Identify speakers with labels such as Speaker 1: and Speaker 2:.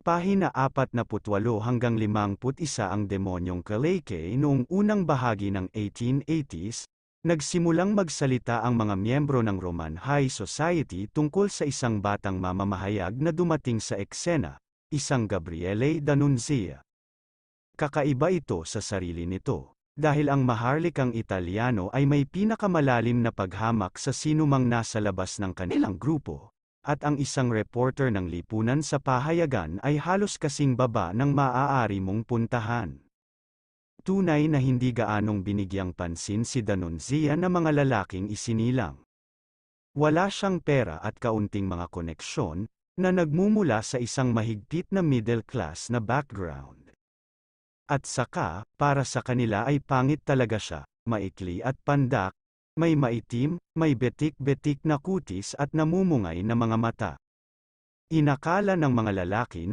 Speaker 1: Pahina 48 hanggang 51 ang demonyong Kaleke. Noong unang bahagi ng 1880s, nagsimulang magsalita ang mga miyembro ng Roman High Society tungkol sa isang batang mamamahayag na dumating sa eksena, isang Gabriele D'Annunzia. Kakaiba ito sa sarili nito, dahil ang maharlikang Italyano ay may pinakamalalim na paghamak sa sinumang nasa labas ng kanilang grupo, at ang isang reporter ng lipunan sa pahayagan ay halos kasing baba ng maaari mong puntahan. Tunay na hindi gaanong binigyang pansin si D'Annunzia na mga lalaking isinilang. Wala siyang pera at kaunting mga koneksyon, na nagmumula sa isang mahigpit na middle class na background. At saka, para sa kanila ay pangit talaga siya, maikli at pandak, may maitim, may betik-betik na kutis at namumungay na mga mata. Inakala ng mga lalaki na